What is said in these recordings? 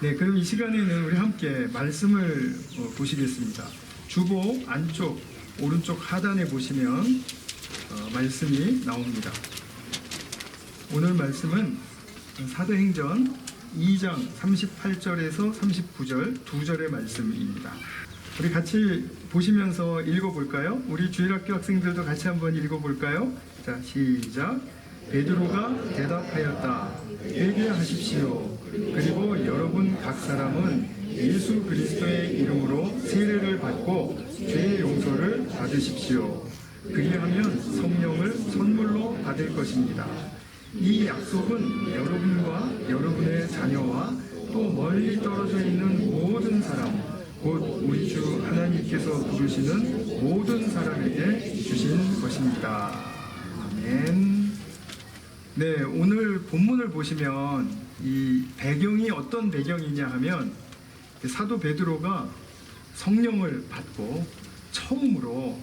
네, 그럼 이 시간에는 우리 함께 말씀을 보시겠습니다. 주보 안쪽 오른쪽 하단에 보시면 말씀이 나옵니다. 오늘 말씀은 사도행전 2장 38절에서 39절 두 절의 말씀입니다. 우리 같이 보시면서 읽어볼까요? 우리 주일학교 학생들도 같이 한번 읽어볼까요? 자, 시작. 베드로가 대답하였다. 회개하십시오. 그리고 여러분 각 사람은 예수 그리스도의 이름으로 세례를 받고 죄의 용서를 받으십시오. 그리하면 성령을 선물로 받을 것입니다. 이 약속은 여러분과 여러분의 자녀와 또 멀리 떨어져 있는 모든 사람, 곧 우리 주 하나님께서 부르시는 모든 사람에게 주신 것입니다. 아멘. 네, 오늘 본문을 보시면 이 배경이 어떤 배경이냐 하면 사도 베드로가 성령을 받고 처음으로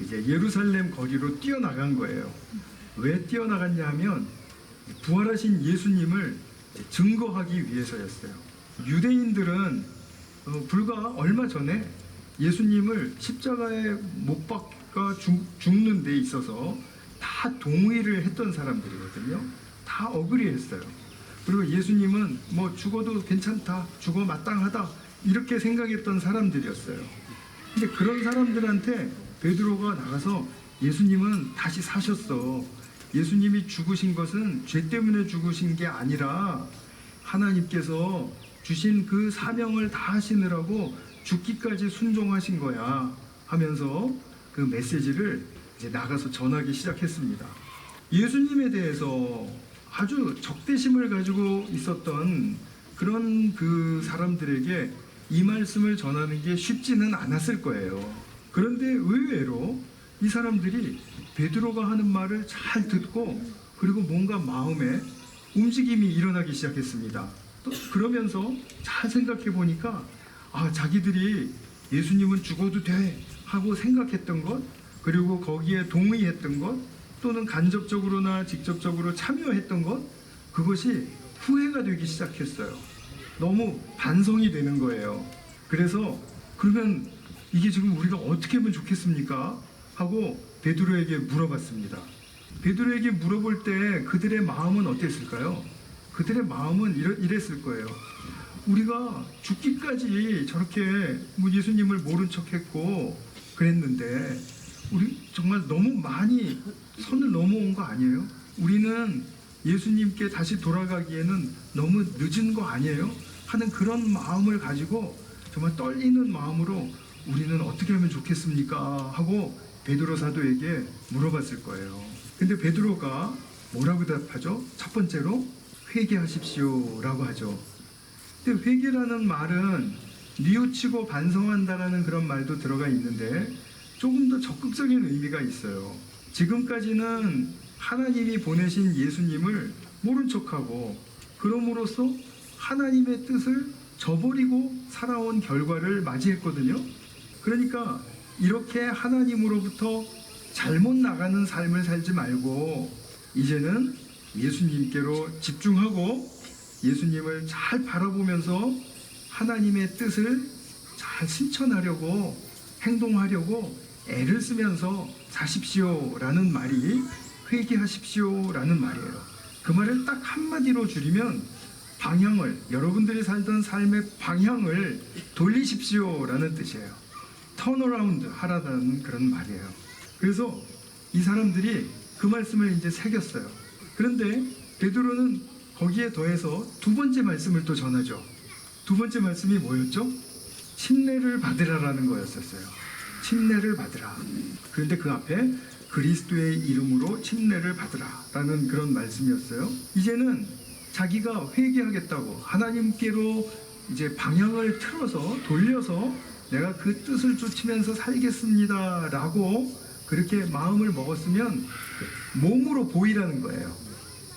이제 예루살렘 거리로 뛰어나간 거예요. 왜 뛰어나갔냐 하면 부활하신 예수님을 증거하기 위해서였어요. 유대인들은 불과 얼마 전에 예수님을 십자가에 못 박아 죽는 데 있어서 다 동의를 했던 사람들이거든요. 다 어그리했어요. 그리고 예수님은 뭐 죽어도 괜찮다, 죽어 마땅하다 이렇게 생각했던 사람들이었어요. 근데 그런 사람들한테 베드로가 나가서 예수님은 다시 사셨어. 예수님이 죽으신 것은 죄 때문에 죽으신 게 아니라 하나님께서 주신 그 사명을 다 하시느라고 죽기까지 순종하신 거야 하면서 그 메시지를 이제 나가서 전하기 시작했습니다. 예수님에 대해서 아주 적대심을 가지고 있었던 그런 그 사람들에게 이 말씀을 전하는 게 쉽지는 않았을 거예요. 그런데 의외로 이 사람들이 베드로가 하는 말을 잘 듣고 그리고 뭔가 마음에 움직임이 일어나기 시작했습니다. 또 그러면서 잘 생각해 보니까 자기들이 예수님은 죽어도 돼 하고 생각했던 것, 그리고 거기에 동의했던 것, 또는 간접적으로나 직접적으로 참여했던 것, 그것이 후회가 되기 시작했어요. 너무 반성이 되는 거예요. 그래서 그러면 이게 지금 우리가 어떻게 하면 좋겠습니까? 하고 베드로에게 물어봤습니다. 베드로에게 물어볼 때 그들의 마음은 어땠을까요? 그들의 마음은 이랬을 거예요. 우리가 죽기까지 저렇게 예수님을 모른 척했고 그랬는데 우리 정말 너무 많이 선을 넘어온 거 아니에요? 우리는 예수님께 다시 돌아가기에는 너무 늦은 거 아니에요? 하는 그런 마음을 가지고 정말 떨리는 마음으로 우리는 어떻게 하면 좋겠습니까? 하고 베드로 사도에게 물어봤을 거예요. 근데 베드로가 뭐라고 대답하죠? 첫 번째로 회개하십시오 라고 하죠. 근데 회개라는 말은 뉘우치고 반성한다라는 그런 말도 들어가 있는데 조금 더 적극적인 의미가 있어요. 지금까지는 하나님이 보내신 예수님을 모른 척하고 그럼으로써 하나님의 뜻을 저버리고 살아온 결과를 맞이했거든요. 그러니까 이렇게 하나님으로부터 잘못 나가는 삶을 살지 말고 이제는 예수님께로 집중하고 예수님을 잘 바라보면서 하나님의 뜻을 잘 실천하려고 행동하려고 애를 쓰면서 사십시오라는 말이 회개하십시오라는 말이에요. 그 말을 딱 한마디로 줄이면 방향을, 여러분들이 살던 삶의 방향을 돌리십시오라는 뜻이에요. 턴어라운드 하라는 그런 말이에요. 그래서 이 사람들이 그 말씀을 이제 새겼어요. 그런데 베드로는 거기에 더해서 두 번째 말씀을 또 전하죠. 두 번째 말씀이 뭐였죠? 침례를 받으라라는 거였었어요. 침례를 받으라. 그런데 그 앞에 그리스도의 이름으로 침례를 받으라라는 그런 말씀이었어요. 이제는 자기가 회개하겠다고 하나님께로 이제 방향을 틀어서 돌려서 내가 그 뜻을 쫓으면서 살겠습니다라고 그렇게 마음을 먹었으면 몸으로 보이라는 거예요.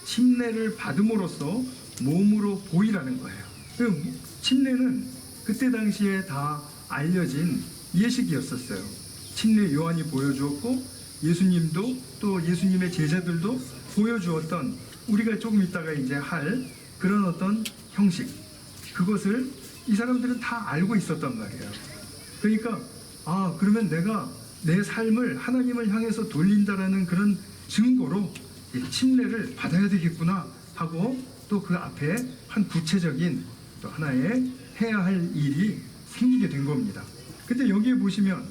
침례를 받음으로써 몸으로 보이라는 거예요. 침례는 그때 당시에 다 알려진 예식이었었어요. 침례 요한이 보여주었고 예수님도 또 예수님의 제자들도 보여주었던 우리가 조금 있다가 이제 할 그런 어떤 형식. 그것을 이 사람들은 다 알고 있었단 말이에요. 그러니까 그러면 내가 내 삶을 하나님을 향해서 돌린다라는 그런 증거로 이 침례를 받아야 되겠구나 하고 또 그 앞에 한 구체적인 또 하나의 해야 할 일이 생기게 된 겁니다. 근데 여기에 보시면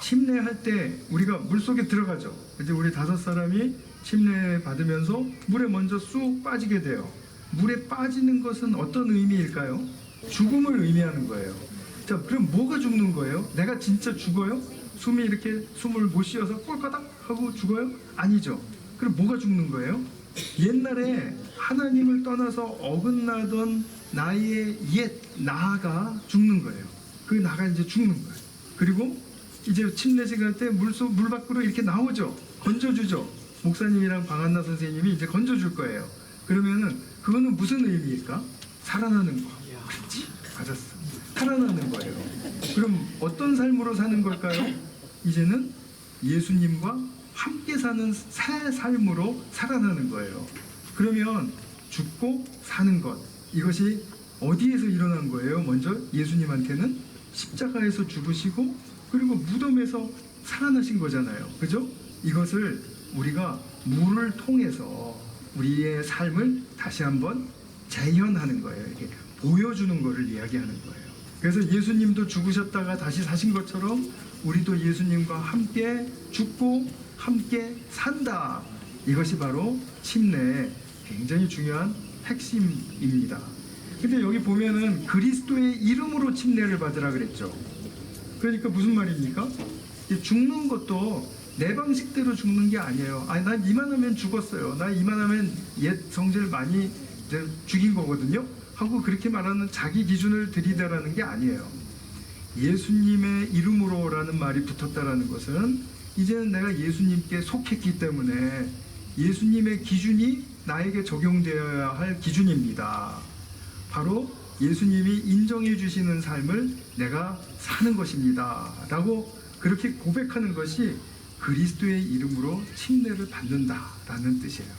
침례할 때 우리가 물속에 들어가죠. 이제 우리 5사람이 침례 받으면서 물에 먼저 쑥 빠지게 돼요. 물에 빠지는 것은 어떤 의미일까요? 죽음을 의미하는 거예요. 자, 그럼 뭐가 죽는 거예요? 내가 진짜 죽어요? 숨이 이렇게 숨을 못 쉬어서 꼴까닥 하고 죽어요? 아니죠. 그럼 뭐가 죽는 거예요? 옛날에 하나님을 떠나서 어긋나던 나의 옛 나가 죽는 거예요. 그 나가 이제 죽는 거예요. 그리고 이제 침례식 할 때 물 밖으로 이렇게 나오죠. 건져주죠. 목사님이랑 방한나 선생님이 이제 건져줄 거예요. 그러면은 그거는 무슨 의미일까? 살아나는 거. 그렇지? 맞았어. 살아나는 거예요. 그럼 어떤 삶으로 사는 걸까요? 이제는 예수님과 함께 사는 새 삶으로 살아나는 거예요. 그러면 죽고 사는 것, 이것이 어디에서 일어난 거예요? 먼저 예수님한테는 십자가에서 죽으시고 그리고 무덤에서 살아나신 거잖아요. 그죠? 이것을 우리가 물을 통해서 우리의 삶을 다시 한번 재현하는 거예요. 이렇게 보여주는 것을 이야기하는 거예요. 그래서 예수님도 죽으셨다가 다시 사신 것처럼 우리도 예수님과 함께 죽고 함께 산다. 이것이 바로 침례의 굉장히 중요한 핵심입니다. 근데 여기 보면은 그리스도의 이름으로 침례를 받으라 그랬죠. 그러니까 무슨 말입니까? 죽는 것도 내 방식대로 죽는 게 아니에요. 난 이만하면 죽었어요. 나 이만하면 옛 성질 많이 죽인 거거든요. 하고 그렇게 말하는 자기 기준을 들이대라는 게 아니에요. 예수님의 이름으로라는 말이 붙었다라는 것은 이제는 내가 예수님께 속했기 때문에 예수님의 기준이 나에게 적용되어야 할 기준입니다. 바로 예수님이 인정해 주시는 삶을 내가 사는 것입니다. 라고 그렇게 고백하는 것이 그리스도의 이름으로 침례를 받는다라는 뜻이에요.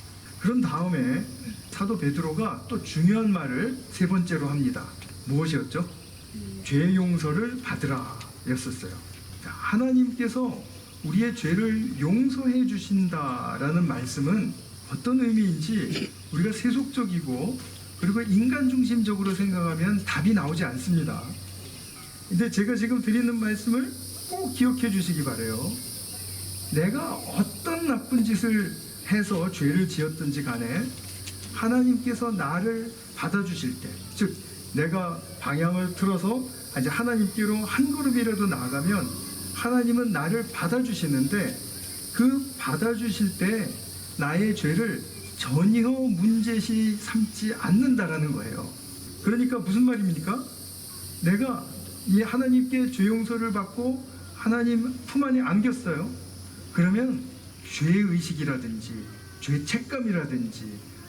그런 다음에 사도 베드로가 또 중요한 말을 세 번째로 합니다. 무엇이었죠? 죄 용서를 받으라 였었어요. 하나님께서 우리의 죄를 용서해 주신다라는 말씀은 어떤 의미인지 우리가 세속적이고 그리고 인간 중심적으로 생각하면 답이 나오지 않습니다. 근데 제가 지금 드리는 말씀을 꼭 기억해 주시기 바라요. 내가 어떤 나쁜 짓을 해서 죄를 지었든지 간에 하나님께서 나를 받아주실 때, 즉 내가 방향을 틀어서 이제 하나님께로 한 걸음이라도 나아가면 하나님은 나를 받아주시는데 그 받아주실 때 나의 죄를 전혀 문제시 삼지 않는다라는 거예요. 그러니까 무슨 말입니까? 내가 이 하나님께 죄 용서를 받고 하나님 품 안에 안겼어요. 그러면 죄의식이라든지 죄책감이라든지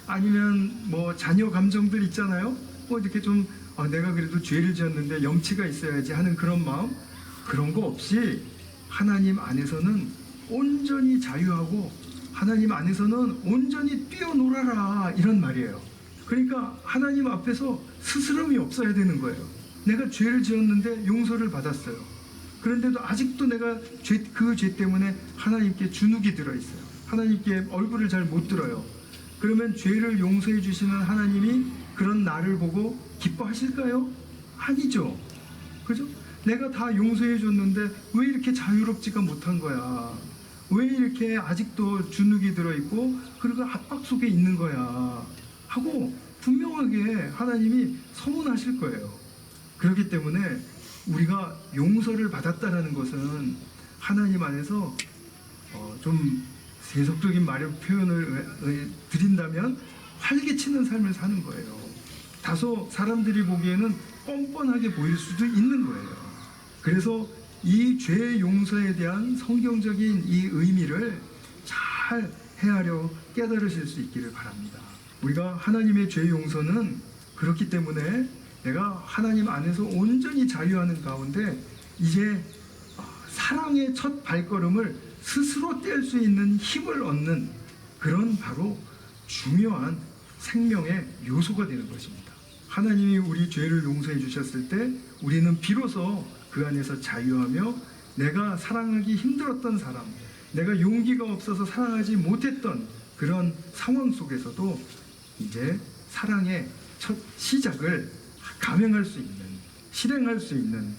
아니면 뭐 자녀 감정들 있잖아요. 이렇게 좀 내가 그래도 죄를 지었는데 염치가 있어야지 하는 그런 마음, 그런 거 없이 하나님 안에서는 온전히 자유하고 하나님 안에서는 온전히 뛰어놀아라 이런 말이에요. 그러니까 하나님 앞에서 스스럼이 없어야 되는 거예요. 내가 죄를 지었는데 용서를 받았어요. 그런데도 아직도 내가 그 죄 때문에 하나님께 주눅이 들어있어요. 하나님께 얼굴을 잘 못 들어요. 그러면 죄를 용서해 주시는 하나님이 그런 나를 보고 기뻐하실까요? 아니죠. 그죠? 내가 다 용서해 줬는데 왜 이렇게 자유롭지가 못한 거야? 왜 이렇게 아직도 주눅이 들어있고 그리고 압박 속에 있는 거야? 하고 분명하게 하나님이 서운하실 거예요. 그렇기 때문에 우리가 용서를 받았다라는 것은 하나님 안에서 좀 세속적인 말의 표현을 드린다면 활기치는 삶을 사는 거예요. 다소 사람들이 보기에는 뻔뻔하게 보일 수도 있는 거예요. 그래서 이 죄 용서에 대한 성경적인 이 의미를 잘 헤아려 깨달으실 수 있기를 바랍니다. 우리가 하나님의 죄 용서는 그렇기 때문에 내가 하나님 안에서 온전히 자유하는 가운데 이제 사랑의 첫 발걸음을 스스로 뗄 수 있는 힘을 얻는 그런 바로 중요한 생명의 요소가 되는 것입니다. 하나님이 우리 죄를 용서해 주셨을 때 우리는 비로소 그 안에서 자유하며 내가 사랑하기 힘들었던 사람, 내가 용기가 없어서 사랑하지 못했던 그런 상황 속에서도 이제 사랑의 첫 시작을 감행할 수 있는, 실행할 수 있는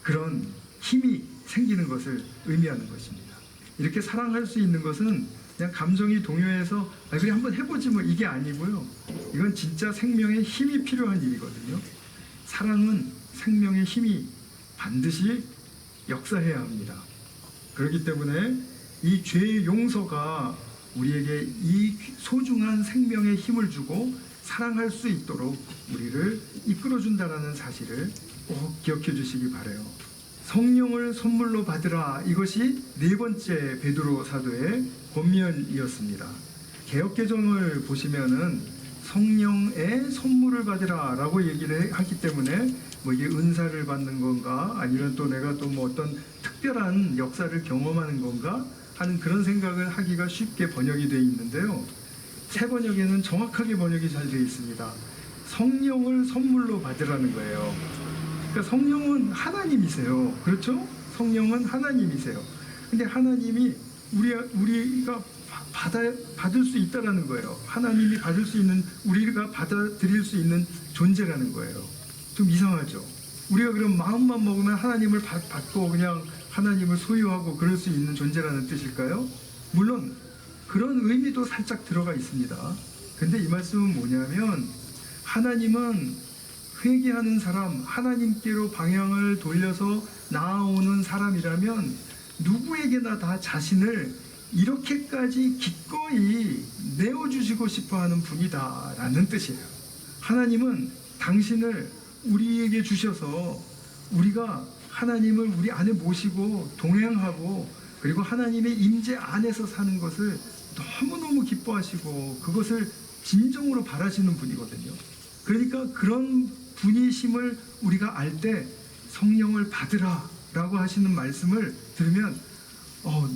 그런 힘이 생기는 것을 의미하는 것입니다. 이렇게 사랑할 수 있는 것은 그냥 감정이 동요해서 그래 한번 해보지 뭐 이게 아니고요. 이건 진짜 생명의 힘이 필요한 일이거든요. 사랑은 생명의 힘이 반드시 역사해야 합니다. 그렇기 때문에 이 죄의 용서가 우리에게 이 소중한 생명의 힘을 주고 사랑할 수 있도록 우리를 이끌어준다는 사실을 꼭 기억해 주시기 바라요. 성령을 선물로 받으라, 이것이 네 번째 베드로 사도의 권면이었습니다. 개역개정을 보시면은 성령의 선물을 받으라 라고 얘기를 하기 때문에 뭐 이게 은사를 받는 건가 아니면 또 내가 또 뭐 어떤 특별한 역사를 경험하는 건가 하는 그런 생각을 하기가 쉽게 번역이 되어 있는데요. 새 번역에는 정확하게 번역이 잘 되어 있습니다. 성령을 선물로 받으라는 거예요. 그러니까 성령은 하나님이세요. 그렇죠? 성령은 하나님이세요. 근데 하나님이 우리가 받을 수 있다라는 거예요. 하나님이 받을 수 있는, 우리가 받아들일 수 있는 존재라는 거예요. 좀 이상하죠? 우리가 그럼 마음만 먹으면 하나님을 받고 그냥 하나님을 소유하고 그럴 수 있는 존재라는 뜻일까요? 물론 그런 의미도 살짝 들어가 있습니다. 근데 이 말씀은 뭐냐면 하나님은 회개하는 사람, 하나님께로 방향을 돌려서 나아오는 사람이라면 누구에게나 다 자신을 이렇게까지 기꺼이 내어주시고 싶어하는 분이다 라는 뜻이에요. 하나님은 당신을 우리에게 주셔서 우리가 하나님을 우리 안에 모시고 동행하고 그리고 하나님의 임재 안에서 사는 것을 너무너무 기뻐하시고 그것을 진정으로 바라시는 분이거든요. 그러니까 그런 분이심을 우리가 알 때 성령을 받으라 라고 하시는 말씀을 들으면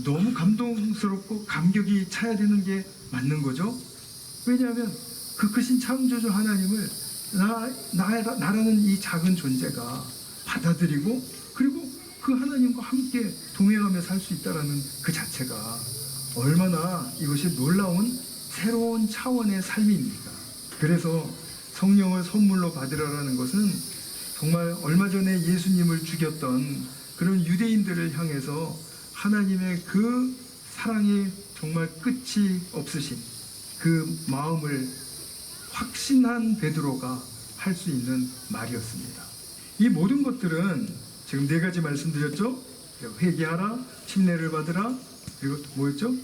너무 감동스럽고 감격이 차야 되는 게 맞는 거죠. 왜냐하면 그 크신 창조주 하나님을 나라는 이 작은 존재가 받아들이고 그리고 그 하나님과 함께 동행하며 살 수 있다는 그 자체가 얼마나 이것이 놀라운 새로운 차원의 삶입니까. 그래서 성령을 선물로 받으라는 것은 정말 얼마 전에 예수님을 죽였던 그런 유대인들을 향해서 하나님의 그 사랑이 정말 끝이 없으신 그 마음을 확신한 베드로가 할 수 있는 말이었습니다. 이 모든 것들은 지금 네 가지 말씀드렸죠. 회개하라, 침례를 받으라, 그리고 뭐였죠?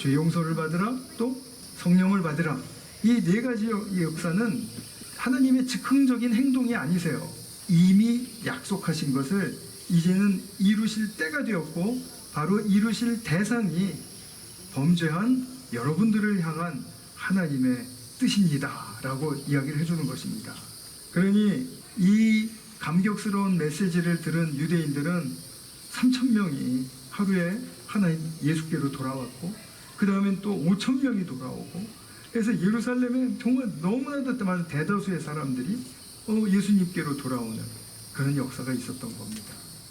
죄 용서를 받으라, 또 성령을 받으라. 이 네 가지 역사는 하나님의 즉흥적인 행동이 아니세요. 이미 약속하신 것을 이제는 이루실 때가 되었고 바로 이루실 대상이 범죄한 여러분들을 향한 하나님의 뜻입니다 라고 이야기를 해주는 것입니다. 그러니 이 감격스러운 메시지를 들은 유대인들은 3,000명이 하루에 하나님 예수께로 돌아왔고 그 다음엔 또 5,000명이 돌아오고 그래서 예루살렘에 정말 너무나도 많은 대다수의 사람들이 예수님께로 돌아오는 그런 역사가 있었던 겁니다.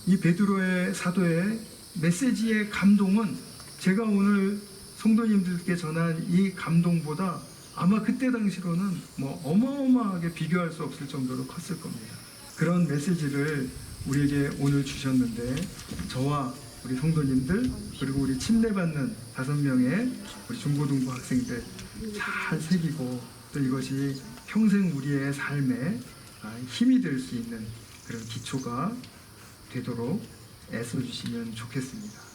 이 베드로의 사도의 메시지의 감동은 제가 오늘 성도님들께 전한 이 감동보다 아마 그때 당시로는 뭐 어마어마하게 비교할 수 없을 정도로 컸을 겁니다. 그런 메시지를 우리에게 오늘 주셨는데 저와 우리 성도님들 그리고 우리 침례받는 5명의 우리 중고등부 학생들 잘 새기고 또 이것이 평생 우리의 삶에 힘이 될 수 있는 그런 기초가 되도록 애써주시면 좋겠습니다.